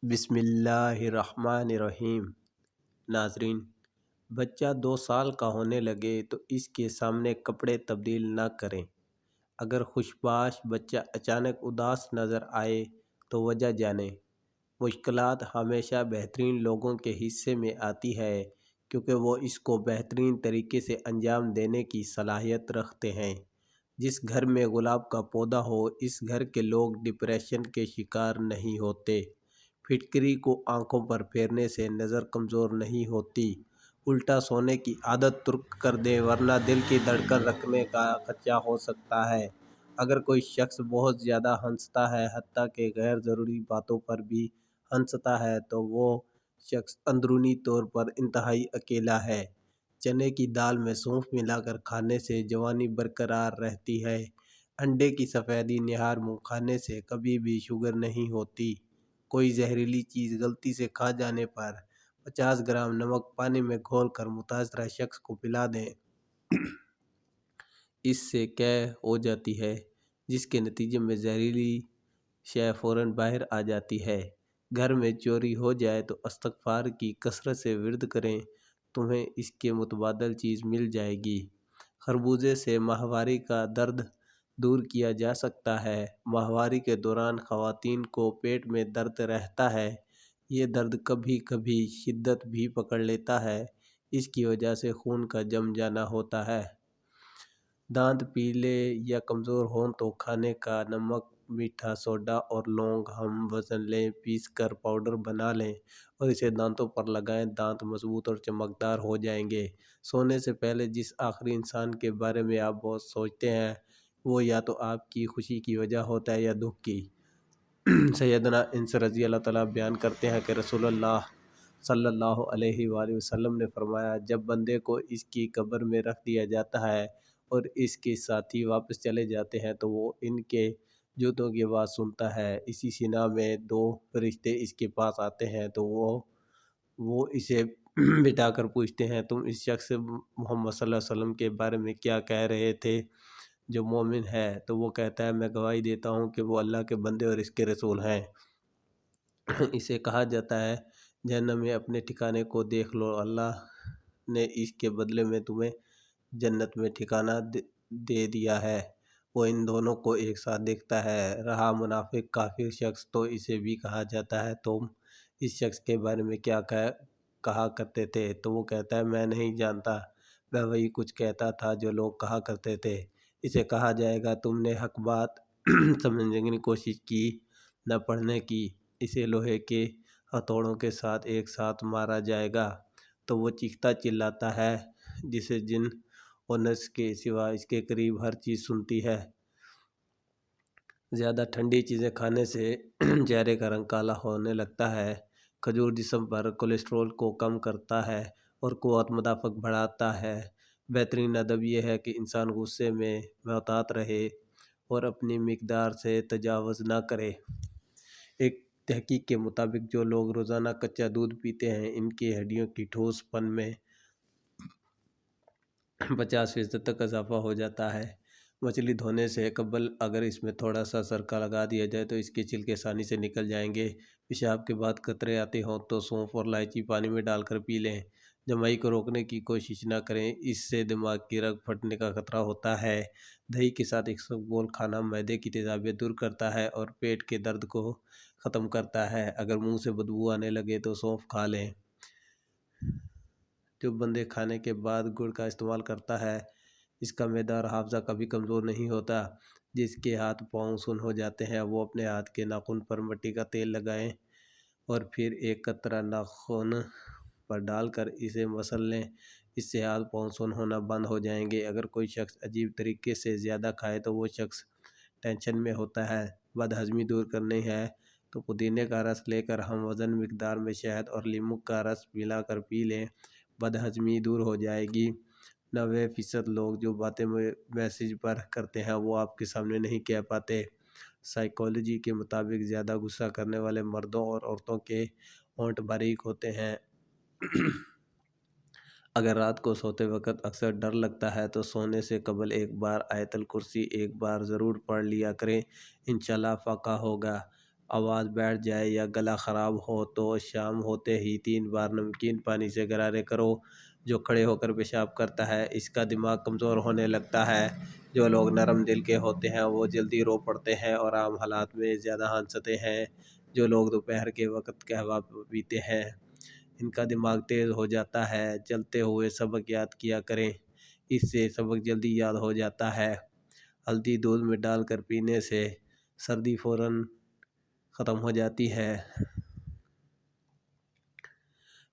بسم اللہ الرحمن الرحیم۔ ناظرین، بچہ 2 سال کا ہونے لگے تو اس کے سامنے کپڑے تبدیل نہ کریں۔ اگر خوشباش بچہ اچانک اداس نظر آئے تو وجہ جانیں۔ مشکلات ہمیشہ بہترین لوگوں کے حصے میں آتی ہے کیونکہ وہ اس کو بہترین طریقے سے انجام دینے کی صلاحیت رکھتے ہیں۔ جس گھر میں گلاب کا پودا ہو، اس گھر کے لوگ ڈپریشن کے شکار نہیں ہوتے۔ پھٹکری کو آنکھوں پر پھیرنے سے نظر کمزور نہیں ہوتی۔ الٹا سونے کی عادت ترک کر دیں ورنہ دل کی دھڑکن رکنے کا خدشہ ہو سکتا ہے۔ اگر کوئی شخص بہت زیادہ ہنستا ہے، حتیٰ کہ غیر ضروری باتوں پر بھی ہنستا ہے، تو وہ شخص اندرونی طور پر انتہائی اکیلا ہے۔ چنے کی دال میں سونف ملا کر کھانے سے جوانی برقرار رہتی ہے۔ انڈے کی سفیدی نہار منہ کھانے سے کبھی بھی شوگر نہیں ہوتی۔ کوئی زہریلی چیز غلطی سے کھا جانے پر 50 گرام نمک پانی میں گھول کر متاثرہ شخص کو پلا دیں۔ اس سے قے ہو جاتی ہے، جس کے نتیجے میں زہریلی شے فوراً باہر آ جاتی ہے۔ گھر میں چوری ہو جائے تو استغفار کی کثرت سے ورد کریں، تمہیں اس کے متبادل چیز مل جائے گی۔ خربوزے سے ماہواری کا درد دور کیا جا سکتا ہے۔ ماہواری کے دوران خواتین کو پیٹ میں درد رہتا ہے۔ یہ درد کبھی کبھی شدت بھی پکڑ لیتا ہے۔ اس کی وجہ سے خون کا جم جانا ہوتا ہے۔ دانت پیلے یا کمزور ہوں تو کھانے کا نمک، میٹھا سوڈا اور لونگ ہم وزن لیں، پیس کر پاؤڈر بنا لیں اور اسے دانتوں پر لگائیں۔ دانت مضبوط اور چمکدار ہو جائیں گے۔ سونے سے پہلے جس آخری انسان کے بارے میں آپ بہت سوچتے ہیں، وہ یا تو آپ کی خوشی کی وجہ ہوتا ہے یا دکھ کی۔ سیدنا انس رضی اللہ تعالیٰ بیان کرتے ہیں کہ رسول اللہ صلی اللہ علیہ وآلہ وسلم نے فرمایا، جب بندے کو اس کی قبر میں رکھ دیا جاتا ہے اور اس کے ساتھی واپس چلے جاتے ہیں تو وہ ان کے جوتوں کی آواز سنتا ہے۔ اسی سینہ میں 2 فرشتے اس کے پاس آتے ہیں تو وہ اسے بٹھا کر پوچھتے ہیں، تم اس شخص محمد صلی اللہ علیہ وسلم کے بارے میں کیا کہہ رہے تھے جو مومن ہے؟ تو وہ کہتا ہے، میں گواہی دیتا ہوں کہ وہ اللہ کے بندے اور اس کے رسول ہیں۔ اسے کہا جاتا ہے، جہنم میں اپنے ٹھکانے کو دیکھ لو، اللہ نے اس کے بدلے میں تمہیں جنت میں ٹھکانہ دے دیا ہے۔ وہ ان دونوں کو ایک ساتھ دیکھتا ہے۔ رہا منافق کافر شخص، تو اسے بھی کہا جاتا ہے، تم اس شخص کے بارے میں کیا کہا کرتے تھے؟ تو وہ کہتا ہے، میں نہیں جانتا، میں وہی کچھ کہتا تھا جو لوگ کہا کرتے تھے۔ اسے کہا جائے گا، تم نے حق بات سمجھنے کی کوشش کی، نہ پڑھنے کی۔ اسے لوہے کے ہتھوڑوں کے ساتھ ایک ساتھ مارا جائے گا تو وہ چیختا چلاتا ہے، جسے جن اور نفس کے سوا اس کے قریب ہر چیز سنتی ہے۔ زیادہ ٹھنڈی چیزیں کھانے سے چہرے کا رنگ کالا ہونے لگتا ہے۔ کھجور جسم پر کولیسٹرول کو کم کرتا ہے اور قوت مدافعت بڑھاتا ہے۔ بہترین ادب یہ ہے کہ انسان غصے میں محتاط رہے اور اپنی مقدار سے تجاوز نہ کرے۔ ایک تحقیق کے مطابق جو لوگ روزانہ کچا دودھ پیتے ہیں، ان کی ہڈیوں کی ٹھوس پن میں 50% تک اضافہ ہو جاتا ہے۔ مچھلی دھونے سے قبل اگر اس میں تھوڑا سا سرکہ لگا دیا جائے تو اس کے چھلکے آسانی سے نکل جائیں گے۔ پیشاب کے بعد قطرے آتے ہوں تو سونف اور الائچی پانی میں ڈال کر پی لیں۔ جمائی کو روکنے کی کوشش نہ کریں، اس سے دماغ کی رگ پھٹنے کا خطرہ ہوتا ہے۔ دہی کے ساتھ اسبگول کھانا معدے کی تیزابیت دور کرتا ہے اور پیٹ کے درد کو ختم کرتا ہے۔ اگر منہ سے بدبو آنے لگے تو سونف کھا لیں۔ جو بندے کھانے کے بعد گڑ کا استعمال کرتا ہے، اس کا معدہ اور حافظہ کبھی کمزور نہیں ہوتا۔ جس کے ہاتھ پاؤں سن ہو جاتے ہیں، وہ اپنے ہاتھ کے ناخن پر مٹی کا تیل لگائیں اور پھر ایک قطرہ ناخن پر ڈال کر اسے مسل لیں۔ اس سے ہاتھ پاؤں سن ہونا بند ہو جائیں گے۔ اگر کوئی شخص عجیب طریقے سے زیادہ کھائے تو وہ شخص ٹینشن میں ہوتا ہے۔ بد ہضمی دور کرنی ہے تو پودینے کا رس لے کر ہم وزن مقدار میں شہد اور لیموں کا رس ملا کر پی لیں، بد ہضمی دور ہو جائے گی۔ 90% لوگ جو باتیں میسج پر کرتے ہیں وہ آپ کے سامنے نہیں کہہ پاتے۔ سائیکالوجی کے مطابق زیادہ غصہ کرنے والے مردوں اور عورتوں کے ہونٹ باریک ہوتے ہیں۔ اگر رات کو سوتے وقت اکثر ڈر لگتا ہے تو سونے سے قبل ایک بار آیت الکرسی ایک بار ضرور پڑھ لیا کریں، انشاءاللہ فاقہ ہوگا۔ آواز بیٹھ جائے یا گلا خراب ہو تو شام ہوتے ہی 3 بار نمکین پانی سے غرارے کرو۔ جو کھڑے ہو کر پیشاب کرتا ہے اس کا دماغ کمزور ہونے لگتا ہے۔ جو لوگ نرم دل کے ہوتے ہیں وہ جلدی رو پڑتے ہیں اور عام حالات میں زیادہ ہنستے ہیں۔ جو لوگ دوپہر کے وقت قہوہ پیتے ہیں ان کا دماغ تیز ہو جاتا ہے۔ چلتے ہوئے سبق یاد کیا کریں، اس سے سبق جلدی یاد ہو جاتا ہے۔ ہلدی دودھ میں ڈال کر پینے سے سردی فوراً ختم ہو جاتی ہے۔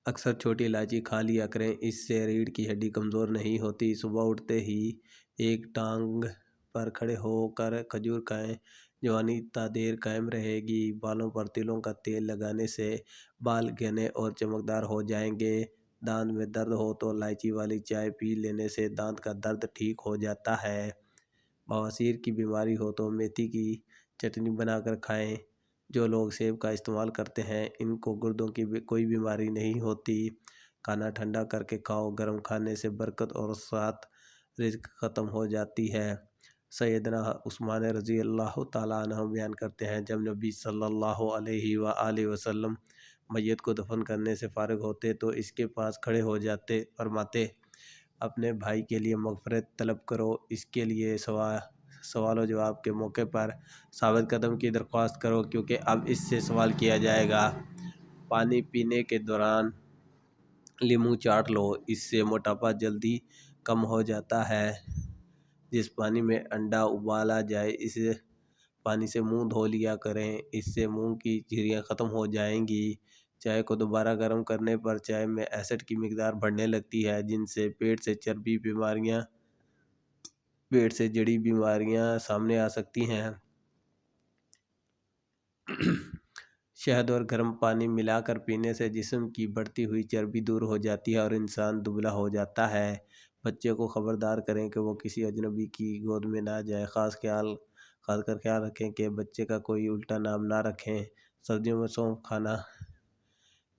اکثر چھوٹی الائچی کھا لیا کریں، اس سے ریڑھ کی ہڈی کمزور نہیں ہوتی۔ صبح اٹھتے ہی ایک ٹانگ پر کھڑے ہو کر کھجور کھائیں، جوانی تا دیر قائم رہے گی۔ بالوں پر تلوں کا تیل لگانے سے بال گھنے اور چمکدار ہو جائیں گے۔ دانت میں درد ہو تو الائچی والی چائے پی لینے سے دانت کا درد ٹھیک ہو جاتا ہے۔ بواسیر کی بیماری ہو تو میتھی کی چٹنی بنا کر کھائیں۔ جو لوگ سیب کا استعمال کرتے ہیں ان کو گردوں کی کوئی بیماری نہیں ہوتی۔ کھانا ٹھنڈا کر کے کھاؤ، گرم کھانے سے برکت اور ساتھ رزق ختم ہو جاتی ہے۔ سیدنا عثمان رضی اللہ تعالیٰ عنہ بیان کرتے ہیں، جب نبی صلی اللہ علیہ وآلہ وسلم میت کو دفن کرنے سے فارغ ہوتے تو اس کے پاس کھڑے ہو جاتے، فرماتے اپنے بھائی کے لیے مغفرت طلب کرو، اس کے لیے سوال و جواب کے موقع پر ثابت قدم کی درخواست کرو، کیونکہ اب اس سے سوال کیا جائے گا۔ پانی پینے کے دوران لیموں چاٹ لو، اس سے موٹاپا جلدی کم ہو جاتا ہے۔ جس پانی میں انڈا ابالا جائے اس پانی سے منہ دھو لیا کریں، اس سے منہ کی جھریاں ختم ہو جائیں گی۔ چائے کو دوبارہ گرم کرنے پر چائے میں ایسڈ کی مقدار بڑھنے لگتی ہے، جن سے پیٹ سے جڑی بیماریاں سامنے آ سکتی ہیں۔ شہد اور گرم پانی ملا کر پینے سے جسم کی بڑھتی ہوئی چربی دور ہو جاتی ہے اور انسان دبلا ہو جاتا ہے۔ بچے کو خبردار کریں کہ وہ کسی اجنبی کی گود میں نہ جائے۔ خاص کر خیال رکھیں کہ بچے کا کوئی الٹا نام نہ رکھیں۔ سردیوں میں سونف کھانا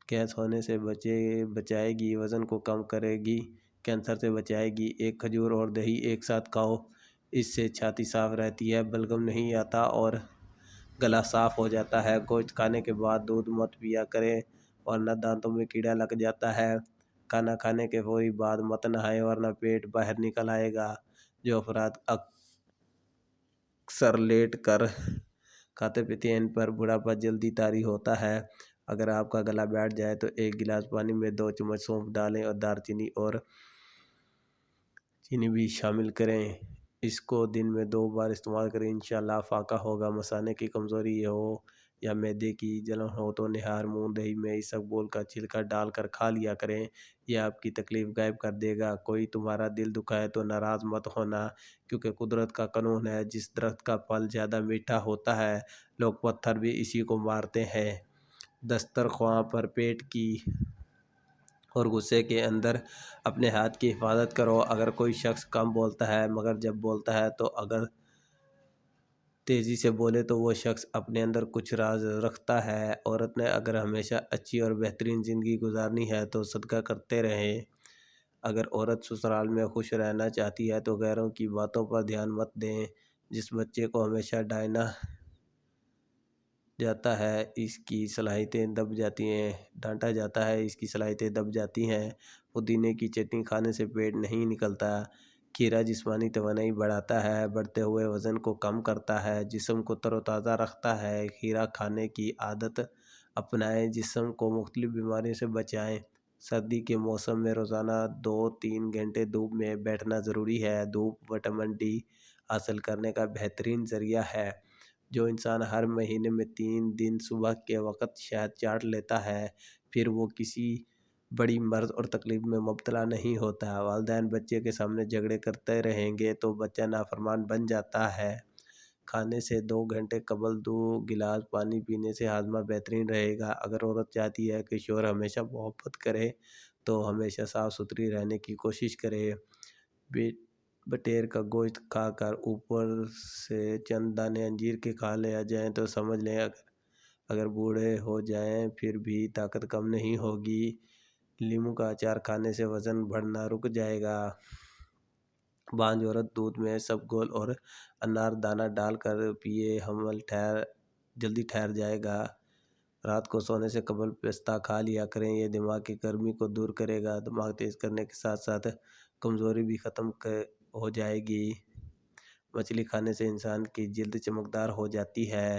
گیس ہونے سے بچائے گی، وزن کو کم کرے گی، کینسر سے بچائے گی۔ ایک کھجور اور دہی ایک ساتھ کھاؤ، اس سے چھاتی صاف رہتی ہے، بلغم نہیں آتا اور گلا صاف ہو جاتا ہے۔ گوشت کھانے کے بعد دودھ مت پیا کریں ورنہ دانتوں میں کیڑا لگ جاتا ہے۔ کھانا کھانے کے فوری بعد مت نہائیں ورنہ پیٹ باہر نکل آئے گا۔ جو افراد اکثر لیٹ کر کھاتے پیتے ہیں ان پر بڑھاپا جلدی طاری ہوتا ہے۔ اگر آپ کا گلا بیٹھ جائے تو ایک گلاس پانی میں 2 چمچ سونف ڈالیں اور دار چینی اور چینی بھی شامل کریں۔ اس کو دن میں 2 بار استعمال کریں، انشاءاللہ فاقہ ہوگا۔ مثانے کی کمزوری ہو یا معدے کی جلن ہو تو نہار منہ دہی میں اسبگول کا چھلکا ڈال کر کھا لیا کریں، یہ آپ کی تکلیف غائب کر دے گا۔ کوئی تمہارا دل دکھائے تو ناراض مت ہونا، کیونکہ قدرت کا قانون ہے، جس درخت کا پھل زیادہ میٹھا ہوتا ہے لوگ پتھر بھی اسی کو مارتے ہیں۔ دسترخواں پر پیٹ کی اور غصے کے اندر اپنے ہاتھ کی حفاظت کرو۔ اگر کوئی شخص کم بولتا ہے مگر جب بولتا ہے تو اگر تیزی سے بولے تو وہ شخص اپنے اندر کچھ راز رکھتا ہے۔ عورت نے اگر ہمیشہ اچھی اور بہترین زندگی گزارنی ہے تو صدقہ کرتے رہیں۔ اگر عورت سسرال میں خوش رہنا چاہتی ہے تو غیروں کی باتوں پر دھیان مت دیں۔ جس بچے کو ہمیشہ ڈانٹا جاتا ہے اس کی صلاحیتیں دب جاتی ہیں۔ پودینے کی چٹنی کھانے سے پیٹ نہیں نکلتا۔ کھیرا جسمانی توانائی بڑھاتا ہے، بڑھتے ہوئے وزن کو کم کرتا ہے، جسم کو تر و تازہ رکھتا ہے۔ کھیرا کھانے کی عادت اپنائیں، جسم کو مختلف بیماریوں سے بچائیں۔ سردی کے موسم میں روزانہ 2-3 گھنٹے دھوپ میں بیٹھنا ضروری ہے۔ دھوپ وٹامن ڈی حاصل کرنے کا بہترین ذریعہ ہے۔ جو انسان ہر مہینے میں 3 دن صبح کے وقت شہد چاٹ لیتا ہے پھر وہ کسی بڑی مرض اور تکلیف میں مبتلا نہیں ہوتا۔ والدین بچے کے سامنے جھگڑے کرتے رہیں گے تو بچہ نافرمان بن جاتا ہے۔ کھانے سے 2 گھنٹے قبل 2 گلاس پانی پینے سے ہاضمہ بہترین رہے گا۔ اگر عورت چاہتی ہے کہ شوہر ہمیشہ محبت کرے تو ہمیشہ صاف ستھری رہنے کی کوشش کرے۔ بٹیر کا گوشت کھا کر اوپر سے چند دانے انجیر کے کھا لیا جائیں تو سمجھ لیں اگر بوڑھے ہو جائیں پھر بھی طاقت کم نہیں ہوگی۔ لیموں کا اچار کھانے سے وزن بڑھنا رک جائے گا۔ بانجھ عورت دودھ میں اسبگول اور انار دانہ ڈال کر پیے، حمل ٹھہر جلدی ٹھہر جائے گا۔ رات کو سونے سے قبل پستہ کھا لیا کریں، یہ دماغ کی گرمی کو دور کرے گا، دماغ تیز کرنے کے ساتھ ساتھ کمزوری بھی ختم ہو جائے گی۔ مچھلی کھانے سے انسان کی جلد چمکدار ہو جاتی ہے۔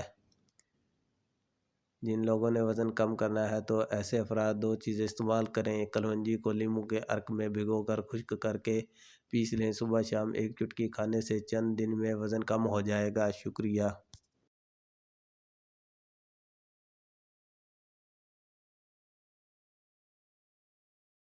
جن لوگوں نے وزن کم کرنا ہے تو ایسے افراد 2 چیزیں استعمال کریں۔ کلونجی کو لیموں کے عرق میں بھگو کر خشک کر کے پیس لیں، صبح شام 1 چٹکی کھانے سے چند دن میں وزن کم ہو جائے گا۔ شکریہ۔